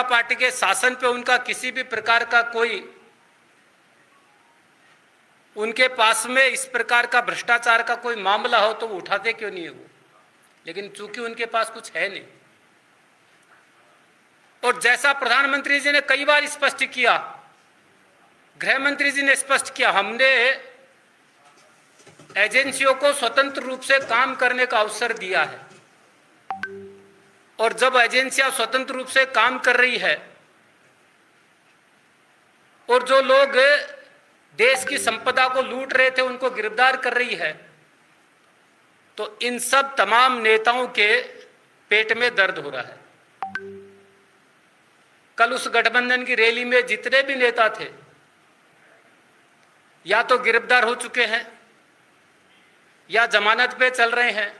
जनता party के शासन पे उनका किसी भी प्रकार का कोई, उनके पास में इस प्रकार का भ्रष्टाचार का कोई मामला हो तो वो उठाते क्यों नहीं है वो। लेकिन चूंकि उनके पास कुछ है नहीं, और जैसा प्रधानमंत्री जी ने कई बार स्पष्ट किया, गृह मंत्री जी ने स्पष्ट किया, हमने एजेंसियों को स्वतंत्र रूप से काम करने का अवसर दिया है, और जब एजेंसियां स्वतंत्र रूप से काम कर रही है और जो लोग देश की संपदा को लूट रहे थे उनको गिरफ्तार कर रही है, तो इन सब तमाम नेताओं के पेट में दर्द हो रहा है। कल उस गठबंधन की रैली में जितने भी नेता थे या तो गिरफ्तार हो चुके हैं, या जमानत पे चल रहे हैं,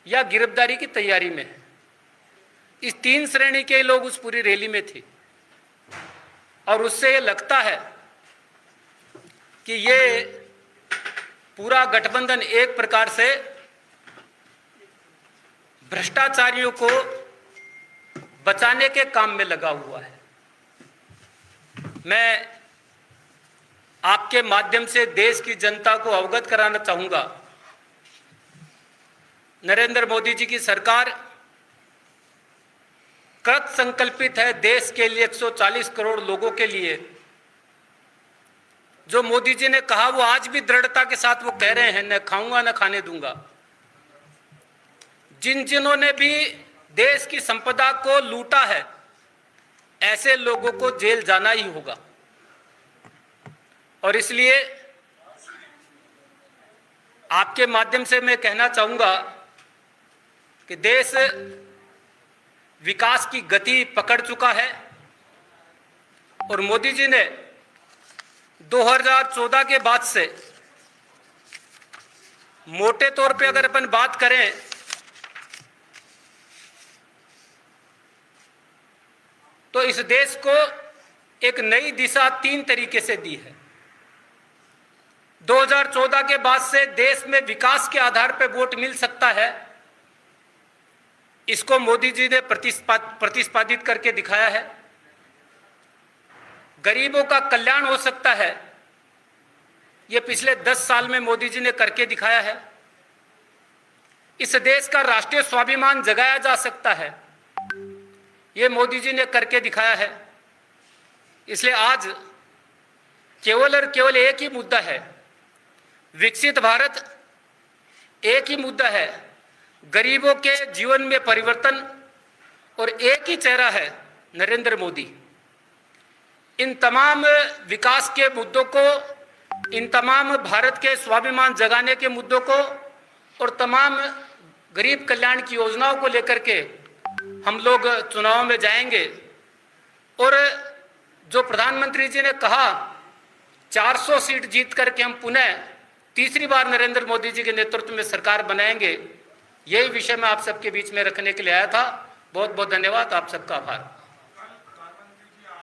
या गिरफ्तारी की तैयारी में है। इस 3 श्रेणी के लोग उस पूरी रैली में थे, और उससे ये लगता है कि ये पूरा गठबंधन एक प्रकार से भ्रष्टाचारियों को बचाने के काम में लगा हुआ है। मैं आपके माध्यम से देश की जनता को अवगत कराना चाहूंगा, नरेंद्र मोदी जी की सरकार कृत संकल्पित है देश के लिए, 140 करोड़ लोगों के लिए। जो मोदी जी ने कहा वो आज भी दृढ़ता के साथ वो कह रहे हैं, न खाऊंगा न खाने दूंगा। जिन्होंने भी देश की संपदा को लूटा है, ऐसे लोगों को जेल जाना ही होगा। और इसलिए आपके माध्यम से मैं कहना चाहूंगा कि देश विकास की गति पकड़ चुका है, और मोदी जी ने 2014 के बाद से मोटे तौर पे अगर अपन बात करें तो इस देश को एक नई दिशा 3 तरीके से दी है। 2014 के बाद से देश में विकास के आधार पर वोट मिल सकता है, इसको मोदी जी ने प्रतिपादित करके दिखाया है। गरीबों का कल्याण हो सकता है, ये पिछले 10 साल में मोदी जी ने करके दिखाया है। इस देश का राष्ट्रीय स्वाभिमान जगाया जा सकता है, ये मोदी जी ने करके दिखाया है। इसलिए आज केवल और केवल एक ही मुद्दा है, विकसित भारत एक ही मुद्दा है, गरीबों के जीवन में परिवर्तन, और एक ही चेहरा है, नरेंद्र मोदी। इन तमाम विकास के मुद्दों को, इन तमाम भारत के स्वाभिमान जगाने के मुद्दों को और तमाम गरीब कल्याण की योजनाओं को लेकर के हम लोग चुनाव में जाएंगे। और जो प्रधानमंत्री जी ने कहा 400 सीट जीत करके हम पुनः तीसरी बार नरेंद्र मोदी जी के नेतृत्व में सरकार बनाएंगे, यही विषय मैं आप सबके बीच में रखने के लिए आया था। बहुत बहुत धन्यवाद, आप सबका आभार।